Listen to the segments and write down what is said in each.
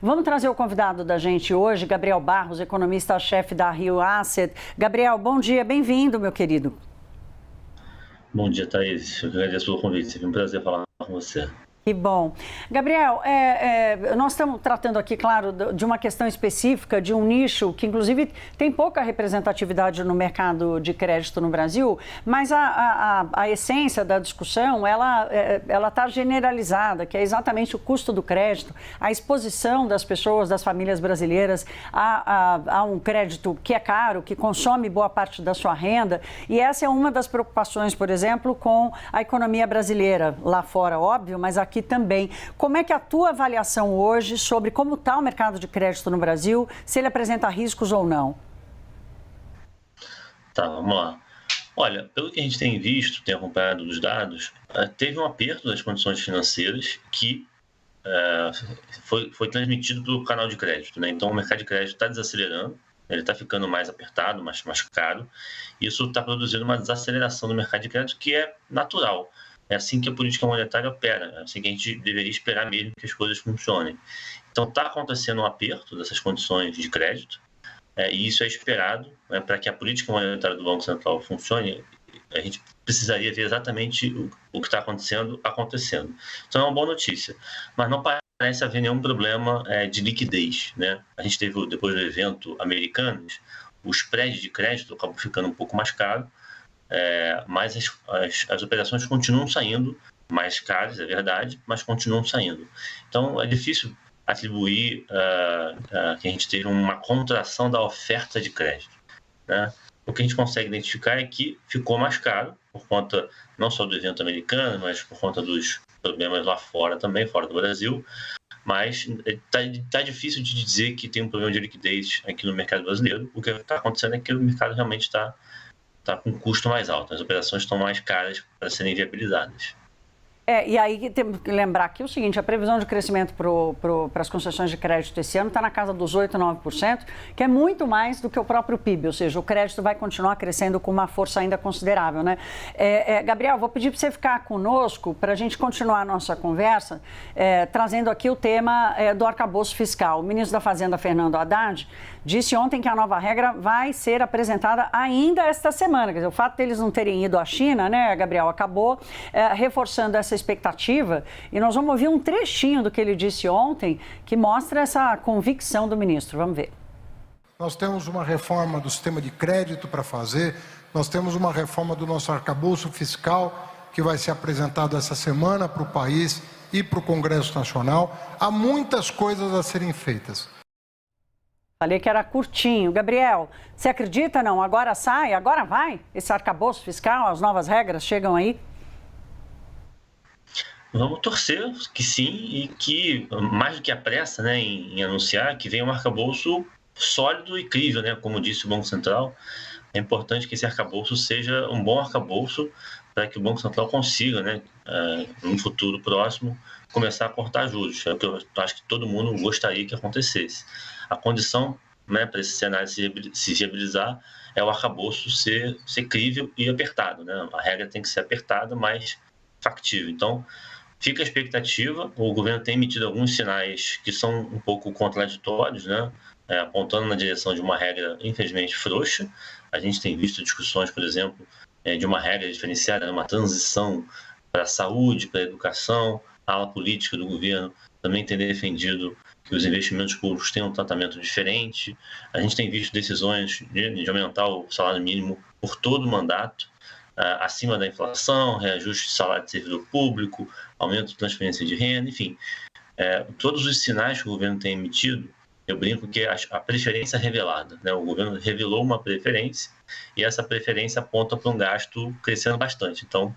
Vamos trazer o convidado da gente hoje, Gabriel Barros, economista-chefe da Rio Asset. Gabriel, bom dia, bem-vindo, meu querido. Bom dia, Thaís. Eu agradeço pelo convite. Foi um prazer falar com você. Que bom. Gabriel, nós estamos tratando aqui, claro, de uma questão específica, de um nicho que, inclusive, tem pouca representatividade no mercado de crédito no Brasil, mas a essência da discussão, ela está generalizada, que é exatamente o custo do crédito, a exposição das pessoas, das famílias brasileiras a um crédito que é caro, que consome boa parte da sua renda, e essa é uma das preocupações, por exemplo, com a economia brasileira, lá fora, óbvio, mas aqui também. Como é que a tua avaliação hoje sobre como está o mercado de crédito no Brasil, se ele apresenta riscos ou não? Tá, vamos lá. Olha, pelo que a gente tem visto, tem acompanhado dos dados, teve um aperto das condições financeiras que foi transmitido pelo canal de crédito, né? Então, o mercado de crédito está desacelerando, ele está ficando mais apertado, mais caro. Isso está produzindo uma desaceleração do mercado de crédito que é natural. É assim que a política monetária opera, é assim que a gente deveria esperar mesmo que as coisas funcionem. Então, está acontecendo um aperto dessas condições de crédito, e isso é esperado, né, para que a política monetária do Banco Central funcione. A gente precisaria ver exatamente o que está acontecendo. Então, é uma boa notícia, mas não parece haver nenhum problema de liquidez, né? A gente teve, depois do evento Americanas, o spread de crédito acabou ficando um pouco mais caro, mas as operações continuam saindo mais caras, é verdade, mas continuam saindo. Então, é difícil atribuir que a gente teve uma contração da oferta de crédito, né? O que a gente consegue identificar é que ficou mais caro, por conta não só do evento americano, mas por conta dos problemas lá fora também, fora do Brasil. Mas está difícil de dizer que tem um problema de liquidez aqui no mercado brasileiro. O que está acontecendo é que o mercado realmente está com um custo mais alto, as operações estão mais caras para serem viabilizadas. E aí temos que lembrar aqui o seguinte, a previsão de crescimento para as concessões de crédito esse ano está na casa dos 8%, 9%, que é muito mais do que o próprio PIB, ou seja, o crédito vai continuar crescendo com uma força ainda considerável, né? Gabriel, vou pedir para você ficar conosco para a gente continuar a nossa conversa, trazendo aqui o tema do arcabouço fiscal. O ministro da Fazenda, Fernando Haddad, disse ontem que a nova regra vai ser apresentada ainda esta semana. Quer dizer, o fato deles não terem ido à China, né, Gabriel, acabou reforçando essa expectativa. E nós vamos ouvir um trechinho do que ele disse ontem, que mostra essa convicção do ministro. Vamos ver. Nós temos uma reforma do sistema de crédito para fazer, nós temos uma reforma do nosso arcabouço fiscal, que vai ser apresentado essa semana para o país e para o Congresso Nacional. Há muitas coisas a serem feitas. Falei que era curtinho. Gabriel, você acredita, não? Agora sai, agora vai? Esse arcabouço fiscal, as novas regras chegam aí? Vamos torcer que sim, e que, mais do que a pressa, né, em anunciar, que venha um arcabouço sólido e crível, né, como disse o Banco Central. É importante que esse arcabouço seja um bom arcabouço para que o Banco Central consiga, né, no futuro próximo, começar a cortar juros. É o que eu acho que todo mundo gostaria que acontecesse. A condição, né, para esse cenário se viabilizar é o arcabouço ser crível e apertado, né? A regra tem que ser apertada, mas factível. Então, fica a expectativa. O governo tem emitido alguns sinais que são um pouco contraditórios, né? Apontando na direção de uma regra, infelizmente, frouxa. A gente tem visto discussões, por exemplo, de uma regra diferenciada, uma transição para a saúde, para a educação. A ala política do governo também tem defendido que os investimentos públicos tenham um tratamento diferente. A gente tem visto decisões de aumentar o salário mínimo por todo o mandato, acima da inflação, reajuste de salário de servidor público, aumento de transferência de renda, enfim. Todos os sinais que o governo tem emitido, eu brinco que a preferência revelada, né? O governo revelou uma preferência e essa preferência aponta para um gasto crescendo bastante. Então,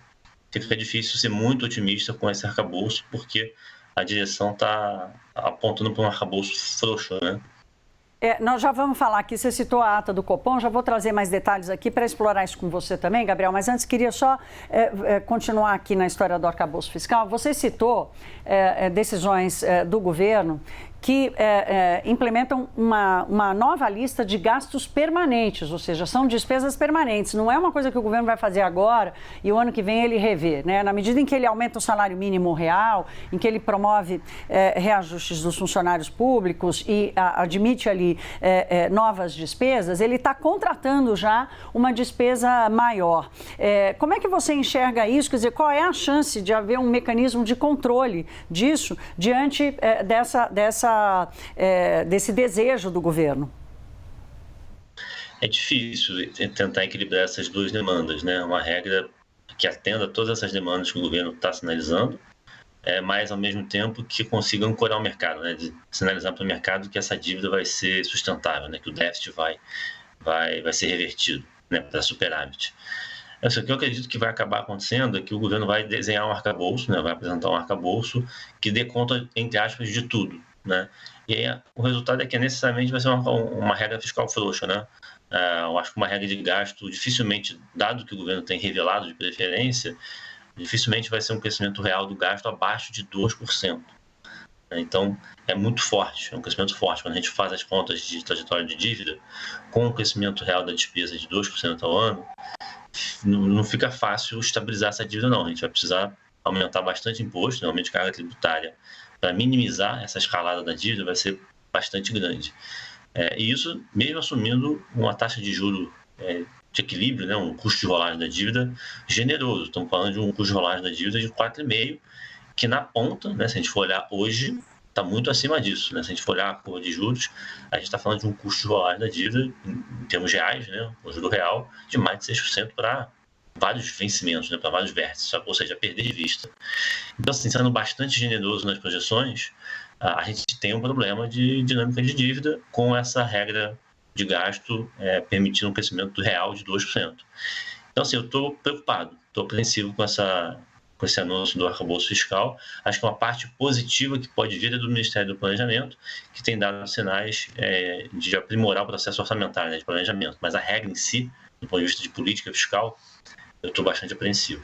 fica difícil ser muito otimista com esse arcabouço, porque a direção está apontando para um arcabouço frouxo, né? Nós já vamos falar aqui, você citou a ata do Copom, já vou trazer mais detalhes aqui para explorar isso com você também, Gabriel, mas antes queria só continuar aqui na história do arcabouço fiscal. Você citou decisões do governo que implementam uma nova lista de gastos permanentes, ou seja, são despesas permanentes. Não é uma coisa que o governo vai fazer agora e o ano que vem ele rever, né? Na medida em que ele aumenta o salário mínimo real, em que ele promove reajustes dos funcionários públicos e admite ali novas despesas, ele está contratando já uma despesa maior. Como é que você enxerga isso? Quer dizer, qual é a chance de haver um mecanismo de controle disso diante desse desejo do governo? É difícil tentar equilibrar essas duas demandas, né? Uma regra que atenda todas essas demandas que o governo está sinalizando, mas ao mesmo tempo que consiga ancorar o mercado, né? De sinalizar para o mercado que essa dívida vai ser sustentável, né? Que o déficit vai ser revertido, né? Para superávit. O que eu acredito que vai acabar acontecendo é que o governo vai desenhar um arcabouço, né? Vai apresentar um arcabouço que dê conta, entre aspas, de tudo, né? E aí, o resultado é que necessariamente vai ser uma regra fiscal frouxa, né? Eu acho que uma regra de gasto, dificilmente, dado que o governo tem revelado de preferência, dificilmente vai ser um crescimento real do gasto abaixo de 2%. Então, é muito forte, é um crescimento forte. Quando a gente faz as contas de trajetória de dívida, com o crescimento real da despesa de 2% ao ano, não fica fácil estabilizar essa dívida, não. A gente vai precisar aumentar bastante imposto, né? Aumento de carga tributária, para minimizar essa escalada da dívida, vai ser bastante grande. E isso, mesmo assumindo uma taxa de juros de equilíbrio, né? Um custo de rolagem da dívida generoso. Estamos falando de um custo de rolagem da dívida de 4,5%, que na ponta, né? Se a gente for olhar hoje, está muito acima disso, né? Se a gente for olhar a curva de juros, a gente está falando de um custo de rolagem da dívida, em termos reais, né? O juro real, de mais de 6% para vários vencimentos, né? Para vários vértices, ou seja, perder de vista. Então, assim, sendo bastante generoso nas projeções, a gente tem um problema de dinâmica de dívida com essa regra de gasto permitindo um crescimento real de 2%. Então, assim, eu estou preocupado, estou apreensivo com esse anúncio do arcabouço fiscal. Acho que uma parte positiva que pode vir é do Ministério do Planejamento, que tem dado sinais de aprimorar o processo orçamentário, né, de planejamento. Mas a regra em si, do ponto de vista de política fiscal, eu estou bastante apreensivo.